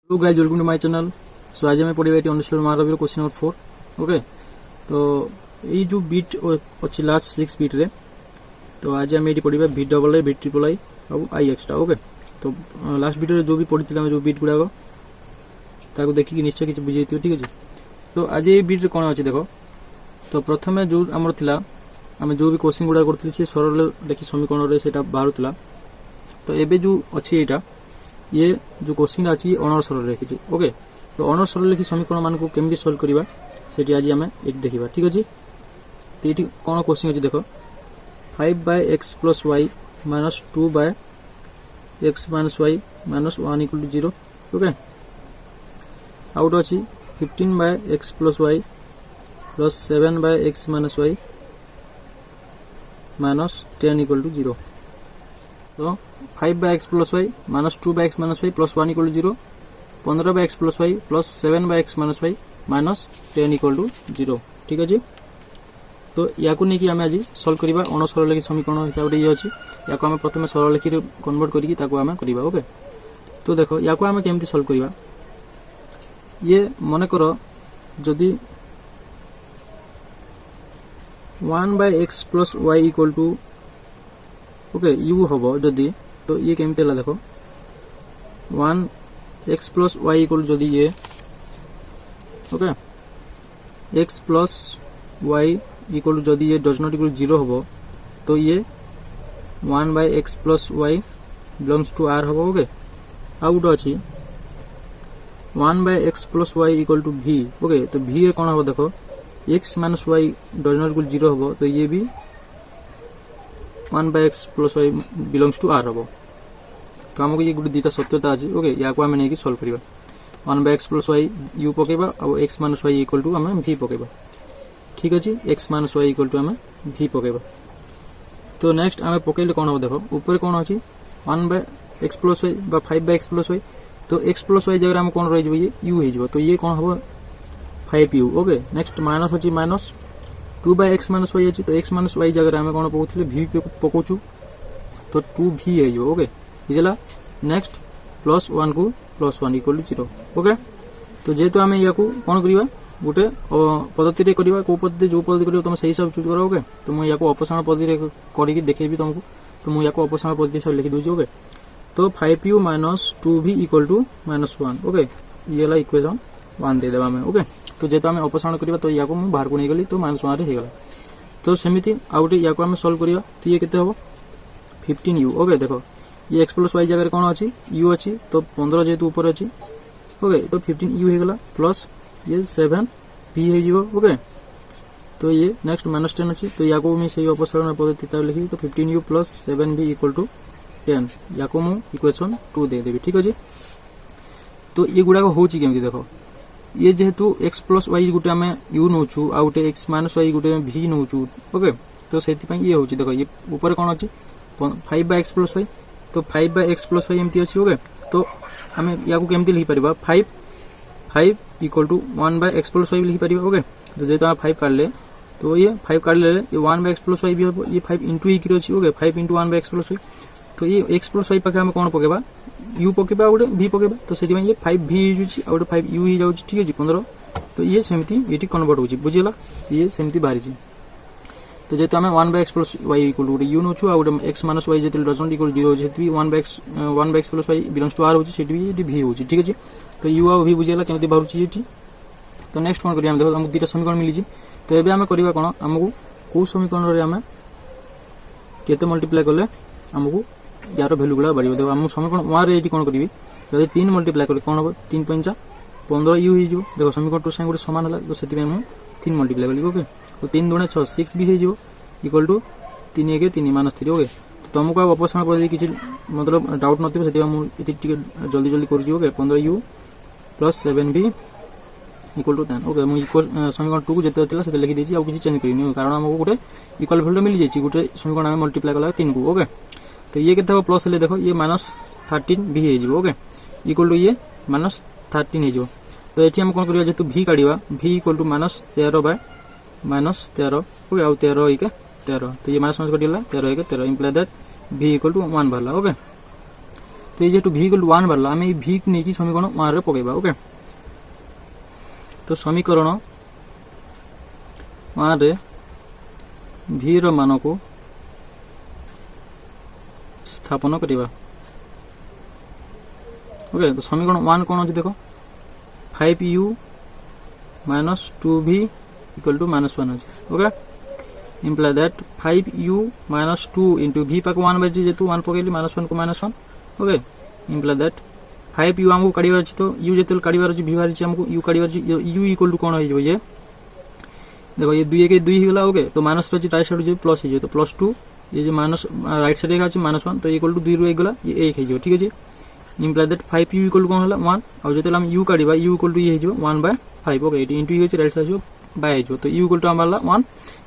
Hello guys, welcome to my channel. So आज आम पढ़ा ये अनुशीलन महारवि क्वेश्चन नंबर 4। ओके, तो ये जो बीट अच्छी लास्ट 6 बीट रे, तो आज आम ये पढ़ा V डबल आई, V ट्रिपल आई और आई एक्सट्रा। ओके, तो लास्ट वीडियो जो भी पढ़ी जो बीट गुड़ाक ताको देखिए निश्चय किसी बुझे। ठीक है, तो आज ये बीट कौन अच्छे देख। तो प्रथम जो आमर थिला आम जो भी क्वेश्चन गुड़ा करथिले से सरल देखी समीकरण रे सेटा बाहरुतला। तो एबे जो अच्छी एटा ये जो क्वेश्चन अच्छी अणर सरल लिखी। ओके, तो अणर सरल लिखी समीकरण मान को केमती सॉल्व करबा सेठी आज आम ये देखा। ठीक अच्छे, तो ये कौन क्वेश्चन अच्छे देख 5/x + y - 2/x - y - 1 = 0। Okay, out अच्छी 15/x + y + 7/x - y - 10 = 0। तो 5/x + y - 2/x - y + 1 = 0, 15/x + y + 7/x - y - 10 = 0। ठीक अच्छे, तो या नहीं आम आज सल्व करवा अण सरल लिखी समीकरण हिसाब से ये अच्छी या आम प्रथम सरल लिखी कन्वर्ट करके आम करवा। ओके, तो देख या आम केमती सल्व करवा। ये मनकर जदि 1/x + y = ओके यू हम जदि, तो ये केमती है देख 1x + y = जदि ये ओके x + y = जदि ये डज नॉट इक्वल 0 हम, तो ये 1/x + y belongs to r हम। ओके, आउ गोटे अच्छी 1/x + y = v। ओके, तो v रे कौन हम देख x - y does not equal 0 हम, तो ये भी 1/x + y belongs to r हम। तो आमको ये गोटे दुटा सत्यता अच्छी। ओके, या आम नहीं सल्व करवा 1/x + y u पकेबा और x - y = आम v पकेबा। ठीक अच्छे, x - y = आम v पकेबा। तो नेक्स्ट आम पकड़े कौन हम देख ऊपर कौन अच्छी 1/x + y 5/x + y, तो x + y जगह कौन रही ये u हो, तो ये कौन हम 5u। ओके, नेक्स्ट माइनस अच्छी -2/x - y अच्छी, तो x - y जगह आम कौन पकाउले v पकाचु, तो 2v हो। ओके, बुझला। नेक्स्ट +1 को +1 = 0। ओके, तो जेहेतु आम या कौन करवा गोटे पद्धति करवा, कौ पद्धति जो पद्धति कर तुम सही हिसाब चूज कर। ओके, तो मुझे अपसारण पद्धति करके देखेबी तुमको, तो मुझे अपसारण पद्धति हिसाब लिखी दूसरी। ओके, तो 5u - 2v = -1। ओके, ये इक्वेशन 1 देदेबा आम। ओके, तो जेहेतु आम अपसारण करवा, तो या मुझे बाहर को नहीं गली, तो -1 रे होगा। तो सेमती आउ गोटे या आम सल्व करवा, तो ये केते हम 15u। ओके, देख ये x + y जगह कौन अच्छी u अच्छी, तो 15 जेहेतु ऊपर अच्छी। ओके, तो 15u होगा प्लस ये 7v हो। ओके, तो ये नेक्स्ट -10 अच्छी, तो या मुझे सही अपसारण पद्धति लिखी, तो 15u + 7v = 10 या मुझे इक्वेशन 2 देदेवी। ठीक अच्छे, तो ये गुड़ाक होमती देख ये जेहेतु x + y गोटे आम u नौ आ गोटे x - y गोटे v नौ। ओके, तो से ये हूँ देख ये ऊपर कौन अच्छी 5/x + y, तो 5/x + y एमती अच्छी। ओके, तो आम या केमती लिखिपर 5 = 1/x + y लिखिपर। ओके, तो जेहतु आम 5 काढ़ले, तो ये 5 काढ़ले ये 1/x + y भी हम, ये 5 × अच्छी। ओके, 5 × 1/x + y, तो ये x + y पाखे आम कौन पकेबा u पकेबा गोटे v पकेबा, तो से ये 5v हो 5u हो जाऊँ। ठीक है 15, तो ये सेमती ये कन्वर्ट हो बुझेगा, ये सेमती बाहरी। तो जेहतु आम 1/x + y = गोटे u नौ आ गोटे x - y जो डज नॉट इक्वल 0 से 1/x + y belongs to r हो v हो। ठीक अच्छे, तो u आ v बुझेगा केमती बाहर ये। तो नेक्स्ट कौन करें देख आमको 2टा समीकरण मिली। तो ये आम करवा कौन आमको कौ समीकरण आम केते मल्टीप्लाई कले आमको यार भैल्यू गुड़ा बढ़। देखो आम समीकरण 1 रे कौन करी जब 3 मल्टीप्लाई कले कौन हम 3 × 5 = 15u हो। देखो समीकरण 2 साथ सामान है, तो से 3 मल्टीप्लाई कली। ओके, तो 3 × 2 = 6 6 भी हो = 3 × 1 = 3 - 3। ओके, तो तुमको आप अपसारण पद्धति किसी मतलब डाउट नथिबो से जल्दी जल्दी कर। Okay, 15u + 7v = 10। ओके, मुझे समीकरण 2 को जिते से लिखी देती किसी चेंज करेंगे, कारण आमको गोटे इक्वल भैल्यू मिल जाए गोटे समीकरण आम मल्टीप्लाई कला 3 को। ओके, तो ये केते प्लस हेले देख ये -13v हो। ओके, = ये -13 हो। तो ये आम कौन करवा जेहतु v काढ़ा v = -13/- 13। ओके, आउ 13 × 13, तो ये -1 कटिगला 13 × 13 इम्प्लाई दैट v = 1 बाहर। ओके, तो ये जेहेतु v इक्वल टू 1 बाहर आम v नहीं कि समीकरण 1 रे पकेबा। ओके तो समीकरण 1 रे v रो मान को स्थापन करिबा। ओके तो समीकरण 1 कोन अछि देखो 5u minus 2v equal to -1 अछि। Okay imply that 5u minus 2 into v पाक 1 बाय जेतु 1 पकेली -1 को -1। ओके इम्प्लाई दैट 5u हमको काढिबार अछि तो u जेतल काढिबार अछि v बार अछि हमको u काढिबार अछि u इक्वल टू कोन होई जो ये देखो ये 2 के 2 ही गला। ओके तो माइनस रछि राइट साइड जो प्लस ही जो तो +2 ये जो माइनस राइट साइड का अछि -1 तो इक्वल टू 2 रो गला ये 1 है जो। ठीक अछि imply that 5u equal to कोन होला 1 और जेतल हम u काढिबा u इक्वल टू ये है जो 1/5। ओके इट इनटू ये राइट साइड जो बाय जो तो u इक्वल टू हमला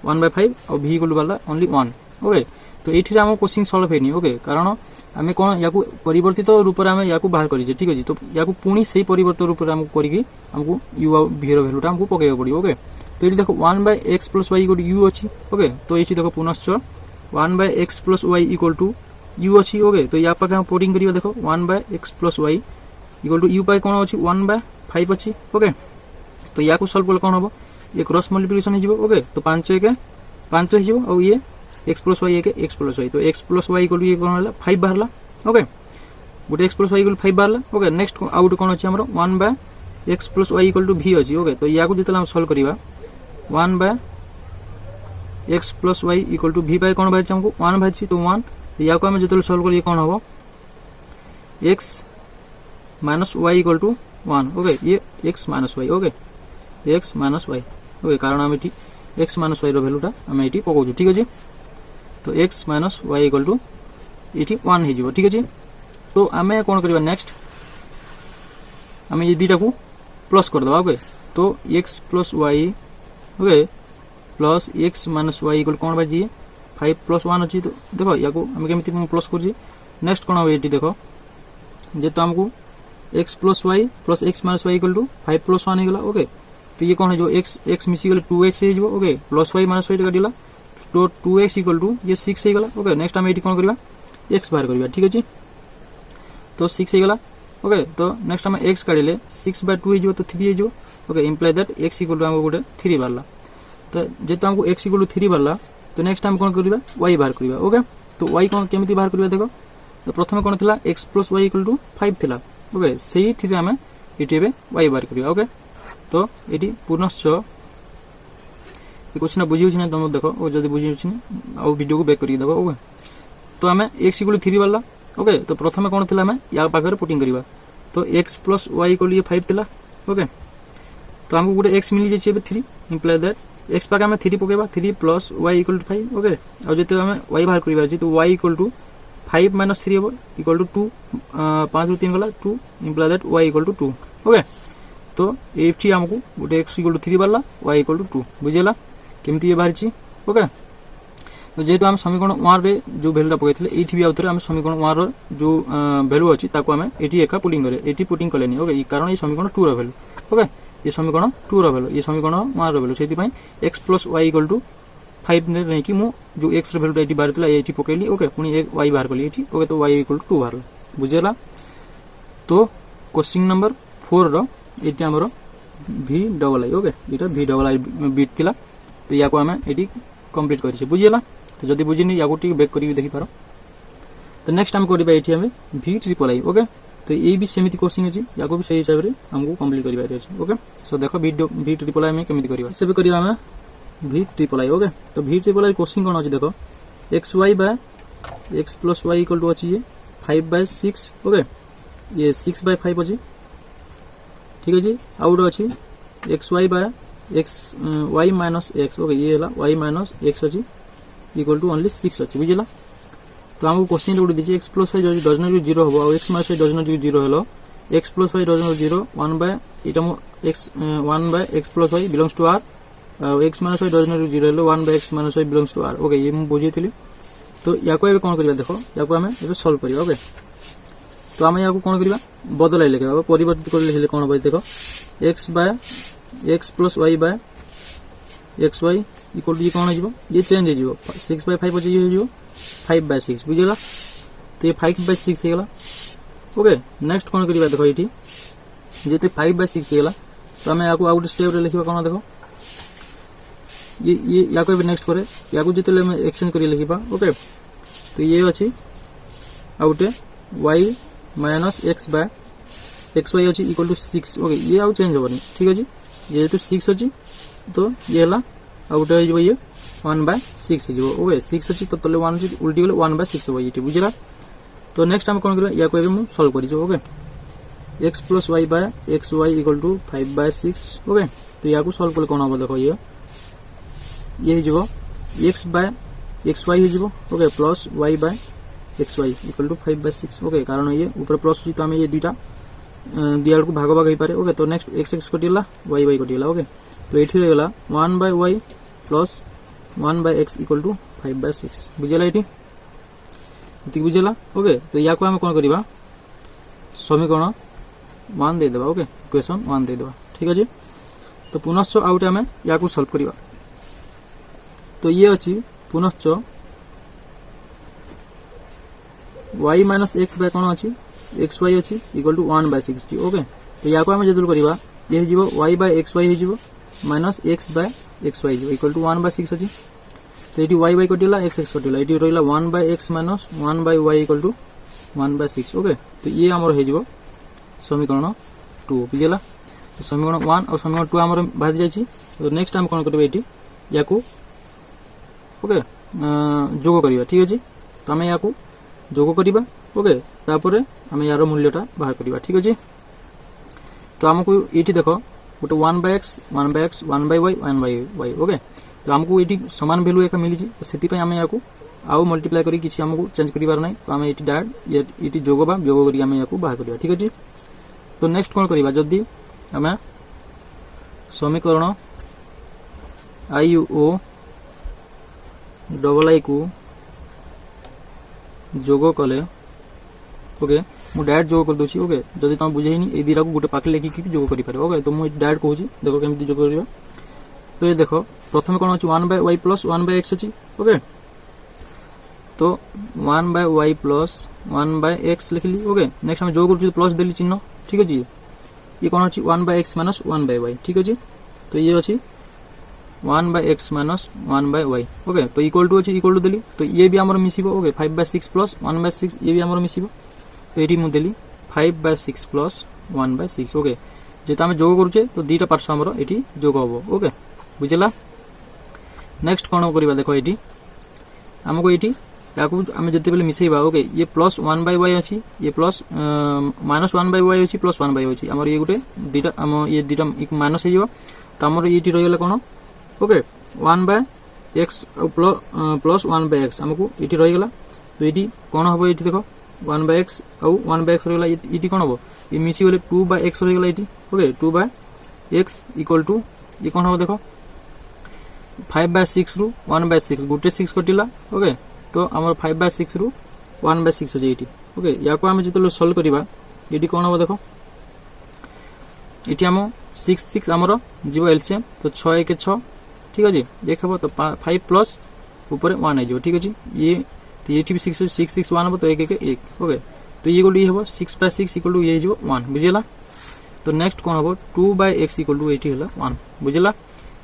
1/5 और v इक्वल टू वाला ओनली 1। ओके तो एठी हम क्वेश्चन सॉल्व हेनी। ओके कारण आमे कोन याकू परिवर्तित रूप रे आमे याकू बाहर करि जे। ठीक अछि तो याकू पुनी सही परिवर्तित रूप रे हमको करिकि हमको u और v रो वैल्यूटा हमको पकेबा पड़ी। ओके तो ये देखो 1/x + y equal to u अछि। ओके तो ये देखो पुनश्च 1/x + y equal to u अछि। ओके तो या पाके हम पुटिंग करियो देखो 1/x + y equal to u पाए कोन अछि 1/5 अछि। ओके तो याकू सॉल्व करले कोन होबो ये क्रॉस मल्टीप्लिकेशन हो जिवो। ओके तो 5 1 5 हो जिवो और ये x + y के x + y तो x + y इक्वल टू ये कोन होला 5 बाहरला। ओके गुटे x + y इक्वल 5 बाहरला। ओके नेक्स्ट आउट कोन अछि हमरो 1/x + y equal to v अछि। ओके तो याकू जेतला हम सॉल्व करिवा 1/x + y equal to v by कोन बाय हमको 1 बाय तो 1 तो याकू हम जेतल सॉल्व करिए कोन होबो x - y equal to 1। Okay ये x - y। Okay x - y। Okay कारण हम एठी x - y रो वैल्यूटा हम एठी पकोजु। ठीक अछि तो x - y इक्वल टू एठी 1 हे जिवो। ठीक अछि तो हमें कोन करबा नेक्स्ट हमें ये दीटा को प्लस कर दबा। ओके तो x + y okay plus x - y equal कोन बाजी 5 + 1 अछि। तो देखो याको हम केमिति प्लस कर जी नेक्स्ट कोन होबे एठी देखो जे तो हमको x + y plus x - y equal to 5 + 1 हे गेला। ओके तो ये कौन है जो x मिसी गले 2x है जो। Okay plus y minus y काटिला तो 2x इक्वल टू ये 6 है गला। ओके नेक्स्ट हम एठी कोन करबा x बाहर करबा। ठीक अछि तो 6 है गला। ओके तो नेक्स्ट हम x काटिले 6/2 है जो तो 3 है जो। Okay imply that x equal to हमको गुटे 3 बारला तो जेतो हमको x इक्वल टू 3 बारला तो नेक्स्ट हम कोन करबा y बाहर करबा। ओके तो y कोन केमिति बाहर करबा देखो तो प्रथम कोन थिला x + y इक्वल टू 5 थिला। ओके सेही थी हम एठी बे y बाहर करबा। ओके तो एटी पुनश्च क्वेश्चन बुझी ना तुम देखो और जब बुझी आउ वीडियो को बैक करके देखो। ओके तो हमें x इक्वल 3 वाला। ओके तो प्रथम कौन थिला हमें या पाखरे पुटिंग करबा तो x + y इक्वल ये 5 थिला। ओके तो हमको गुटे x mill J 3 imply that x पाके हमें 3 पकेबा 3 + y इक्वल टू 5। ओके और जते हमें y बाहर करबा छी तो y इक्वल टू 5 - 3 हो इक्वल टू 2 5 ରୁ 3 गला 2 imply that y equal to 2। Okay तो एठी हमको गुटे x इक्वल टू 3 बारला y इक्वल टू 2 बुझेला केमती ये बाहर छी। ओके तो जेतु हम समीकरण 1 रे जो वैल्यूटा पकेथले एठी भी आउथरे हम समीकरण 1 रो जो वैल्यू अछि ताको हम एठी एका पुटिंग करे एठी पुटिंग कलेनी। ओके कारण ये समीकरण 2 रो वैल्यू। ओके ये समीकरण 2 रो वैल्यू ये समीकरण 1 रो वैल्यू सेति पई x + y इक्वल टू 5 ने नै कि मु जो x रो वैल्यूटा एठी बाहरतला एठी पकेली। ओके पुनी एक y बाहर कली एठी। ओके तो y इक्वल टू 2 बाहरला बुझेला। तो क्वेश्चन नंबर 4 रो एटी हमरो v+i। ओके एटा v+i बिट थिला तो याको हमें एटी कंप्लीट करिसे बुझियला। तो जदी बुझिनी याको टी बैक करी देखि पारो तो नेक्स्ट हम करबा एटी हमें v+i। ओके तो ये भी सेमिति क्वेश्चन अछि याको भी सही हिसाब रे हमको कंप्लीट करिबा अछि। ओके सो देखो v+i में केमिति करिबा सेबे करिबा हमें v+i। ओके तो v+i क्वेश्चन कोन अछि देखो x + y इक्वल टू अछि ये 5/6। ओके ये 6/5 अछि। ठीक है जी आउट अच्छी xy by y minus x। Okay ये हला y माइनस x अच्छी इक्वल टू ओनली 6 अच्छी बुझिला। तो हमको क्वेश्चन रे दिछि x + y डज नॉट 0 होबो और x minus y does not 0 हेलो x + y does not 0 1 by एटा मो x 1/x + y belongs to r और x minus y does not 0 hello 1/x minus y belongs to r। Okay ये मु बुझिथिली तो याको एबे कोन करबा देखो याको हमें एबे सॉल्व करिया। ओके तो आम या कौन करवा बदल लिखा परिवर्तित कर कौन हम देख x + y by xy equal to ये कौन हो ये चेंज हो 6/5 अच्छे ये 5/6 बुझेगा। तो ये 5/6 है ओके नेक्स्ट कौन करिबा देखो एठी जेते 5/6 हेला तो हमें याकू आउट स्टेप रे लिखिबा कोन देखो ये याकू भी नेक्स्ट करे याकू जेते हम एक्सचेंज करी लिखिबा ओके तो ये अछि आउटे y माइनस xy अछि इक्वल टू 6 ओके ये आउ चेंज होबनी ठीक अछि ये तो 6 अछि तो ये हला आउटे हो ये 1/6 हो ओके 6 अछि तो तले 1 अछि उल्टी गेले 1/6 हो ये बुझिला तो नेक्स्ट हम कोन करबा याकू एबे मु सॉल्व करि जो okay x plus y by xy equal to 5/6 okay तो याकू सॉल्व कर कोन हो देखो ये हो x by xy हो okay plus y by xy equal to 5/6 okay कारण ये ऊपर प्लस छी तो हमें ये दुटा दियाल को भाग भाग हो पारे ओके तो नेक्स्ट x कटिला y कटिला ओके तो एठी रहला 1/y plus 1/x equal to 5/6 बुझला एठी इति बुझला ओके तो याकू हम कोन करबा समीकरण 1 दे देबा ओके इक्वेशन 1 दे देबा ठीक अछि तो पुनश्च आउट हमें याकू सॉल्व करबा तो ये अछि पुनश्च y माइनस x बाय कोन अछि xy अछि इक्वल टू 1/6 ओके तो याकू हम जेदुल करबा ये हिजबो y बाय xy हिजबो माइनस x बाय xy हिजबो इक्वल टू 1/6 अछि तो एटी y कटिला x कटिला एटी रहिला 1/x minus 1/y equal to 1/6 okay तो ये हमर हिजबो समीकरण 2 बुझला तो समीकरण 1 और समीकरण 2 हमर बाहर जायछि तो नेक्स्ट हम कोन करबे एटी याकू ओके जोग करिबा ठीक अछि तो हम याकू जोग करिबा ओके तापरे हम यार मूल्यटा बाहर करिबा ठीक अछि तो हमको एटी देखो गोटे 1/x 1/y 1/y ओके तो हमको एटी समान वैल्यू एक मिली तो सेति पय हम याकू आउ मल्टीप्लाई करी किछि हमको चेंज करिबार नै तो हम एटी डायरेक्ट एटी जोग करी हम याकू बाहर करिबा ठीक अछि तो नेक्स्ट कोन करिबा जदी हम समीकरण IUO डबल आई को जोग कले ओके मु डायरेक्ट जोग कर दोछि ओके जदी तुम बुझेनी ए दिरा को गोटे पाके लेखि कि जोग करि पारे ओके तो मु डायरेक्ट कहूछि देखो केमति जोग करियो तो ये देखो प्रथम कोन अछि 1/y प्लस 1/x अछि ओके तो 1/y प्लस 1/x लिखली ओके नेक्स्ट हम जोग करछु प्लस देली चिन्ह ठीक अछि ये कोन अछि 1/x माइनस 1/y ठीक अछि तो ये अछि 1/x माइनस 1/y ओके तो इक्वल टू अछि इक्वल टू देली तो ये भी हमर मिसिबो ओके 5/6 प्लस 1/6 ये भी हमर मिसिबो तो एटी मु देली 5/6 प्लस 1/6 ओके जेता हम जोग करूचे तो दीटा पार्श्व हमर एटी जोग होबो ओके बुझला नेक्स्ट कोन करबा देखो एटी हमको एटी याकू हम जते बेले मिसेबा ओके ये प्लस 1/y अछि ये प्लस माइनस 1/y अछि प्लस 1/y अछि हमर ये गुटे दीटा हम ये दीटा माइनस हे जिवो तो हमर एटी रहिला कोन ओके 1/x प्लस 1/x हमको एटी रहिला तो एटी कोन होबो एटी देखो 1/x और 1/x रहिला एटी कोन होबो ये मिसी बोले 2/x रहिला eighty okay 2/x equal to ये कोन होबो देखो 5/6 रु 1/6 गुटे 6 कटिला ओके तो हमर 5/6 रु 1/6 हो एटी ओके याको हम जतलो सॉल्व करिबा एटी कोन होबो देखो एटी हम 6 हमर जीवो एलसीएम तो 6 1 6 ठीक अछि देखबो तो 5 प्लस ऊपर 1 आ जिवो ठीक अछि ये तो एटी भी 6 6 6 1 हो तो 1 1 1 ओके तो ये गोली हेबो 6/6 इक्वल टू ये जिवो 1 बुझिला तो नेक्स्ट कोन होबो 2/x इक्वल टू एटी हला 1 बुझिला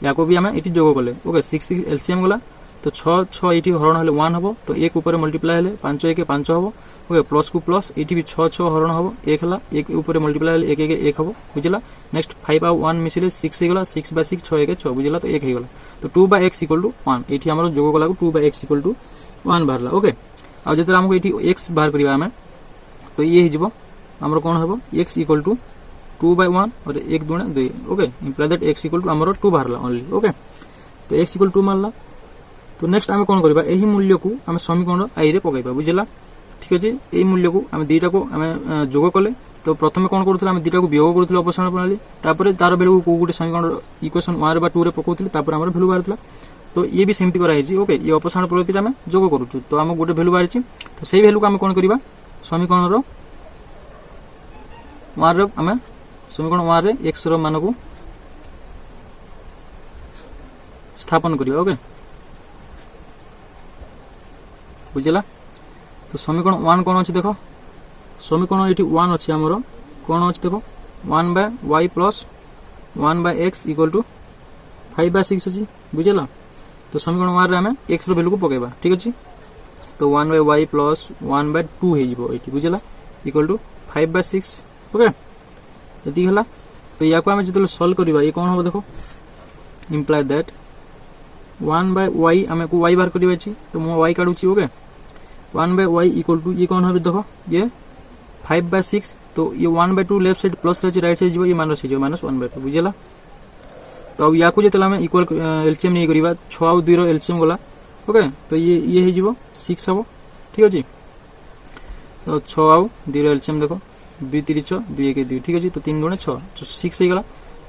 याको भी हम एटी जोग करले ओके 6 6 एलसीएम गला तो 6 6 एटी हरण हले 1 हबो तो 1 ऊपर मल्टीप्लाई हले 5 1 5 हबो ओके प्लस को प्लस एटी भी 6 6 हरण हबो 1 हला 1 ऊपर मल्टीप्लाई हले 1 1 1 हबो बुझिला नेक्स्ट 5 और 1 मिसिले 6 हे गला 6/6 6 1 6 बुझिला तो 1 हे गला तो 2/x इक्वल टू 1 एटी हमर जोग गला को 2/x इक्वल टू 1 बाहरला ओके आ जते हमको एटी x बाहर करिबा हम तो ये हे जिवो हमर कोन हबो x इक्वल टू 2/1 और 1 2 2 okay imply that x equal to हमर 2 बाहरला ओनली ओके तो x इक्वल टू मारला तो नेक्स्ट हम कोन करबा एही मूल्य को हम समीकरण i रे पकाइबा बुझिला ठीक अछि एही मूल्य को हम दीटा को हम जोग करले तो प्रथमे कोन करथले हम दीटा को वियोग करथले अपसारण प्रणाली तापर तार वैल्यू को गुटे समीकरण इक्वेशन 1 बा 2 रे पकोथले तापर हमर वैल्यू बाहरथला तो ये भी सेमती करा है ओके ये अपसारण प्रणाली रे हम जोग करूछु तो हम गुटे वैल्यू बाहरछि तो सेही वैल्यू को हम कोन करबा समीकरण रो 1 रे हम समीकरण 1 रे x रो मान को स्थापन करियो ओके बुझिला तो समीकरण 1 कोन अछि देखो समीकरण ये 1 अच्छे आमर कौन अच्छे देख 1/y plus 1/x equal to 5/6 अच्छी बुझेगा। तो समीकरण 1 रे आम x वैल्यू को पकेबा ठीक अच्छे। तो 1/y प्लस 1/2 हो बुझेगा इक्वल टू 5/6 ओके ये है। तो या आम जो सल्व करवा ये कौन हम देख इम्प्लाय दैट 1/y आम को y बाहर करवा तो मो y काढ़ुची ओके 1/y इक्वल टू ये कौन हम देख ये 5/6 तो ये 1/2 लेफ्ट साइड प्लस रही राइट साइड ये माइनस हो -1/2 बुझेगा। तो अब या जो आम इक्वल एलसीएम नहीं करवा 6 और 2 एलसीएम गला ओके तो ये हो 6 हम ठीक अच्छे। तो 6 आउ 2 एलसीएम देख 2 3 6 2 1 2 ठीक अच्छे। तो 3 2 6 तो 6 हो गला।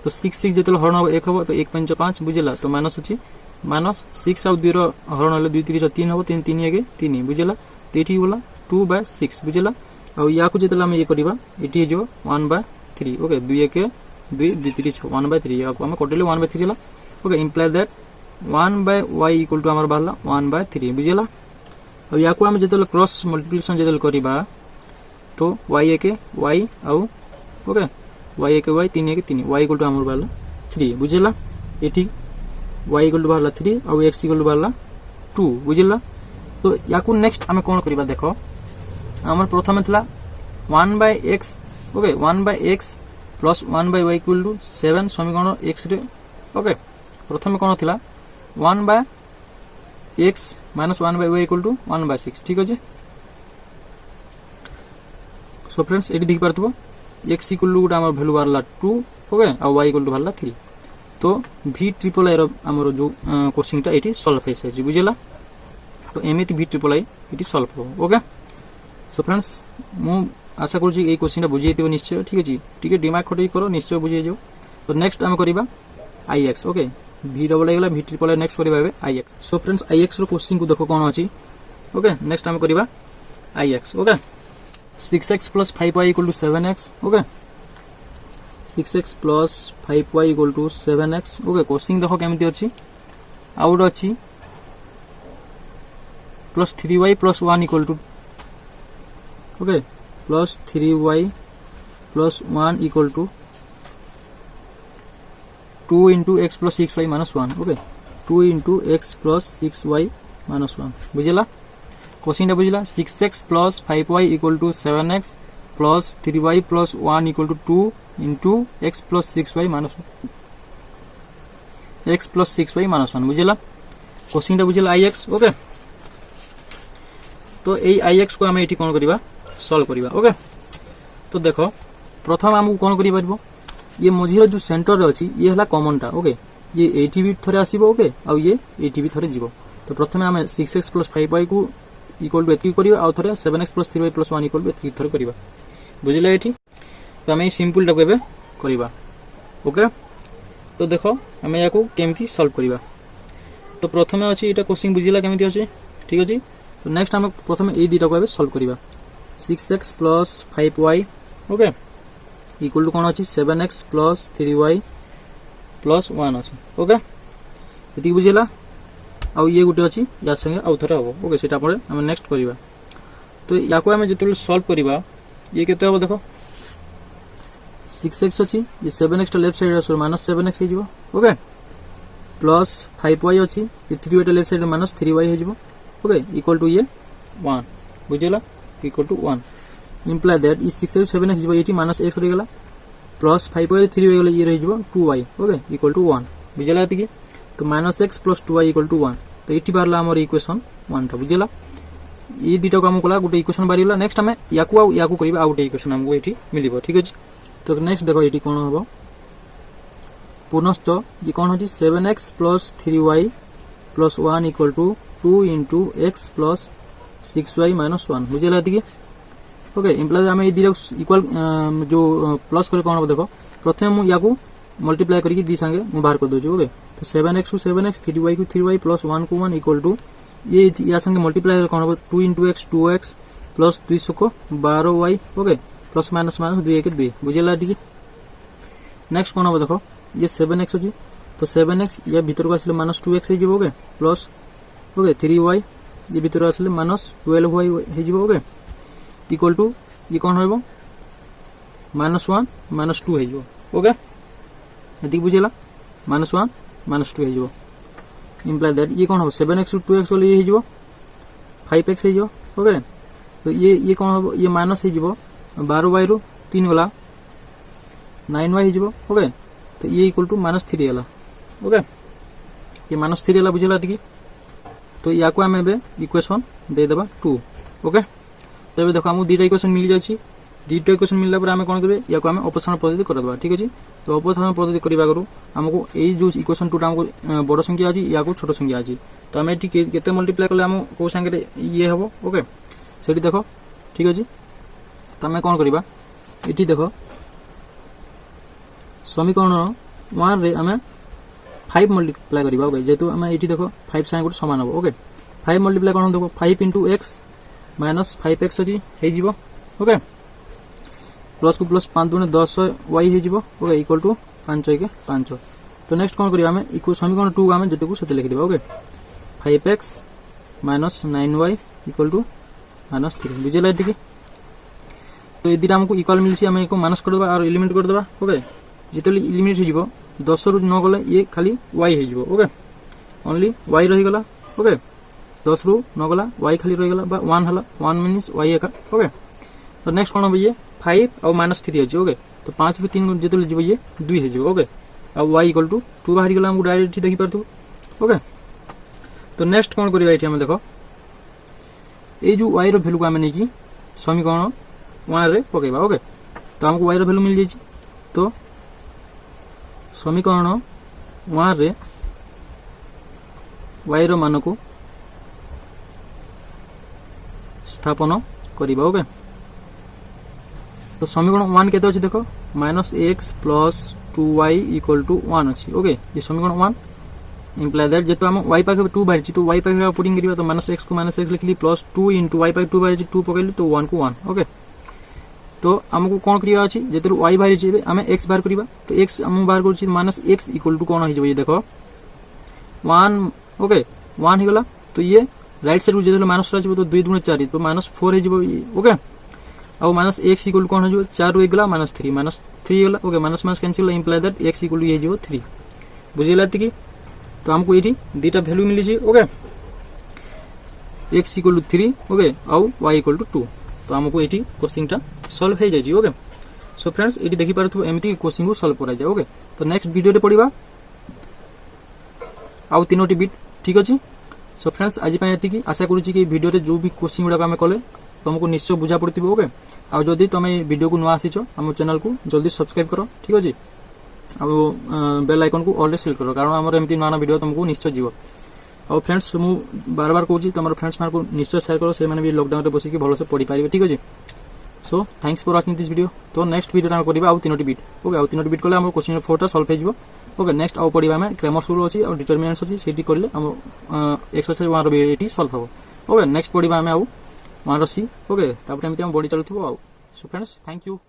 तो 6 जो हरण हम 1 हम तो 1 5 5 बुझेगा। तो माइनस अच्छी -6 आउ 2 हरण 2 3 6 3 हम 3 3 1 3 बुझेगा। तो ये गला 2/6 बुझेगा। और या जो आम ये करवा ये हो 1/3 ओके 2 1 2 2 3 6 1/3 आम कटेले 1/3 है okay imply that 1/y equal to आम बाहर 1/3 बुझेगा। और या आम जो क्रॉस मल्टीप्लिकेशन जो करवा तो y 1 y आउ okay y 1 y 3 1 3 y equal to आम बाहर 3 बुझेगा। ये y इक्वल टू बाहर 3 आउ x इक्वल टू बाहर 2 बुझेगा। तो या नेक्स्ट आम कौन करवा देख आम प्रथम था 1/x okay 1/x plus 1/y equal to 7 समीकरण x रे ओके प्रथम कौन था 1/x minus 1/y equal to 1/6 ठीक अच्छे। सो फ्रेंड्स ये देख पार्थ x इक्वल टू गोटे आम भैल्यू बाहर 2 ओके आ y इक्वल टू बाहर 3 तो v ट्रिपल आई आम जो क्वेश्चन ये सल्व हो सारी बुझेगा। तो एमती v ये सल्व हो ओके। सो फ्रेंड्स मु आशा करुँच ये क्वेश्चन बुझे निश्चय ठीक अच्छे टी दिमाग खटे कर निश्चय बुझे जाओ। तो नेक्स्ट आम करवा IX ओके v डबल आईगला v ट्रिपल आई नेक्स्ट करवा IX। सो फ्रेंड्स IX रो क्वेश्चन को देखो कौन अच्छी ओके नेक्स्ट आम करवा IX okay 6x plus 5y equal to 7x okay 6x plus 5y equal to 7x okay question देखो केमती अच्छी आउट अच्छी plus 3y plus 1 equal to okay plus 3y plus 1 equal to 2 into x plus 6y minus 1 okay 2 into x plus 6y minus 1 बुझेगा। Question बुझला 6x plus 5y equal to 7x plus 3y plus 1 equal to 2 into x plus 6y minus 1 x plus 6y minus 1 बुझेगा। Question बुझेगा IX okay. तो यही IX को आम ये कौन करवा सल्व करवा ओके। तो देख प्रथम आमको कौन कर ये मझीर जो सेंटर अच्छी ये है कॉमनटा ओके ये एटी भी थे आसो ओके आउ ये एटी भी थे जीव। तो प्रथम आम 6x प्लस 5y को इक्वल टू एति करवा आउ थे 7x plus 3y plus 1 equal to एति थर करवा बुझे ये। तो आम सिंपल टाक करवा ओके। तो देख आम या केमती सल्व करवा। तो प्रथम अच्छी यहाँ क्वेश्चन बुझला केमती अच्छे ठीक अच्छे। तो नेक्स्ट आम प्रथम ये दुटा को सल्व करवा 6x plus 5y okay equal to कौन अच्छी 7x प्लस 3y प्लस 1 अच्छी ओके ये बुझेगा। आउ ये गोटे अच्छी या संगे आउ थे हम ओके से आम नेक्स्ट करवा। तो या आम जो सल्व करवा ये केते हम देख 6x अच्छी ये 7x left side minus 7x हो ओके प्लस 5y अच्छी ये 3y left side minus 3y हो ओके इक्वल टू ये 1 बुझेगा इक्वल टू 1 इम्प्लाय दैट ये 6x 7x जीव ये minus x रहीगला plus 5y 3y गला ये रही 2y ओके इक्वल टू 1 बुझेगा ये। तो minus x plus 2y equal to 1 तो ये बाहर आम इक्वेशन 1 टा बुझेगा। ये दुटा को आम कला गोटे इक्वेशन बाहर नेक्स्ट आम या करवा आउ गोटे इक्वेशन आमको ये मिल ठीक अच्छे। तो नेक्स्ट देख ये कौन हम पुनश्च ये कौन होची 7x plus 3y plus 1 equal to 2 into x plus 6y minus 1 बुझेगा ये ओके इम्प्लाय आम ये इक्वल जो प्लस कर कौन हम देख प्रथम मुझे या मल्टीप्लाई करके दी सांगे मुझे बाहर कर दूसरी ओके। तो 7x टू 7x 3y को 3y प्लस 1 को 1 इक्वल टू ये या संगे मल्टीप्लाई कौन हम 2 इंटू एक्स 2x प्लस 200 को 12y okay plus minus minus 2 1 2 बुझेगा ये। नेक्स्ट कौन हम देख ये 7x अच्छी तो 7x या भीतर को आसले minus 2x okay plus okay 3y ये भीतर आसले माइनस 12y हो ओके इक्वल टू ये कौन हो -1 -2 हो ओके ये बुझेगा -1 -2 हो इम्प्लाई दैट ये कौन हम 7x ରୁ 2x गले ये हो 5x हो ओके तो ये कौन हम ये माइनस हो 12y ରୁ 3 गला 9y हो ओके तो ये इक्वल टू -3 गला ओके ये -3 गला बुझेगा टी तो या को आम इक्वेशन दे देबा 2 ओके तो ये देखो हमको दुटा इक्वेशन मिल जाए दुटा इक्वेशन मिलला पर आम कौन करेंगे या को आम ऑपरेशनल पद्धति करदबा ठीक अछि तो ऑपरेशनल पद्धति करबा करू हमको एई जो इक्वेशन 2 टा हमको बड़ संख्या अछि या को छोट संख्या अछि तो आम एटी केते मल्टीप्लाई करले हम को संगे ये हबो ओके सेठी देखो ठीक अछि तो आम कौन करबा एटी देखो समीकरण 1 रे आम 5 मल्टीप्लाई करबा ओके जेतु आम एटी देखो 5 संगे गुड समान हबो ओके 5 मल्टीप्लाई कोन देखो 5 * x - 5x अछि हे जीवो ओके प्लस को प्लस 5 * 10 y हे जीवो ओके इक्वल टू 5 के 5 तो नेक्स्ट कोन करिया हमें इक्वल समीकरण 2 हमें जेतु को सेते लिख देबा okay 5x - 9y equal to -3 बुझेला ठीक तो यदि हमको इक्वल मिलसी हमें को माइनस कर देबा और एलिमिनेट कर देबा ओके जेतले एलिमिनेट हो जीवो 10 ରୁ 9 गले ये खाली y हे जीवो ओके ओनली y रही गला ओके 10 ରୁ 9 गला y खाली रही गला बा 1 हला 1 मींस y एका ओके तो नेक्स्ट कोन होबे ये 5 और -3 अछि ओके तो 5 ରୁ 3 जेतले जीवो ये 2 हे जीवो ओके और y इक्वल टू 2 बाहरी गला हम डायरेक्ट देखि परतु ओके तो नेक्स्ट कोन करिबा एठी हम देखो ए जो y रो वैल्यू को हम नै की समीकरण 1 रे पकेबा ओके तो हमको y रो वैल्यू मिल जाई तो समीकरण 1 रे y रो मान को स्थापन करिबा ओके तो समीकरण 1 केते अछि देखो -x + 2y = 1 अछि ओके ये समीकरण 1 इम्प्लाई दैट जेतो हम y पाके 2 बाहर छी तो y पाके पुटिंग करिबा तो -x को -x लिखली +2 * y पाके 2 बाहर छी 2 पकेली तो 1 को 1 ओके तो हमको कोन करिया अछि जेतो y बाहर छी हमें x बाहर करिबा तो x हम बाहर कर छी -x = कोन हो जबे ये देखो 1 ओके 1 हे गला तो ये राइट साइड को जेतो माइनस रह तो 2 * 4 तो -4 हे जबो ओके और -x = कोन हो जबो 4 रो गला -3 गला okay minus cancel imply that x = ये जबो 3 बुझिला ती तो हमको एठी दुटा वैल्यू मिली छी ओके x = 3 ओके और y = 2 तो हमको एठी क्वेश्चन टा सॉल्व हो जाय छी ओके सो फ्रेंड्स एठी देखि पारथु एमिति क्वेश्चन को सॉल्व करा जाय ओके तो नेक्स्ट वीडियो रे पढिबा आउ तीनोटी बिट ठीक अछि सो फ्रेंड्स आज पय एति की आशा करू छी कि वीडियो रे जो भी क्वेश्चन गुडा हम कले तुमको निश्चय बुझा पड़तिबो ओके आ जदी तुम वीडियो को नुआ आसीचो हम चैनल को जल्दी सब्सक्राइब करो ठीक अछि आ बेल आइकन को ऑल सेलेक्ट करो कारण हमर एमिति नुआ वीडियो तुमको निश्चय जीवो और फ्रेंड्स मु बार बार कहूँ तुम फ्रेंड्स मान को निश्चय शेयर करो से माने भी लॉकडाउन रे बसिक भलो से पढ़ी पारिबे ठीक अछि so thanks for watching this video तो नेक्स्ट वीडियो हम करबा आ तीनोटी बिट ओके आ तीनोटी बिट कले हम क्वेश्चन 4 टा सॉल्व हो जिवो ओके नेक्स्ट आउ पढ़िबा में ग्रामर रूल अछि और डिटरमिनेंट्स अछि सेठी करले हम एक्सरसाइज 1 रो एटी सॉल्व हो ओके नेक्स्ट पढ़िबा में आउ 1 रो सी ओके तापर एमिति हम बॉडी चलथबो आउ सो फ्रेंड्स थैंक यू।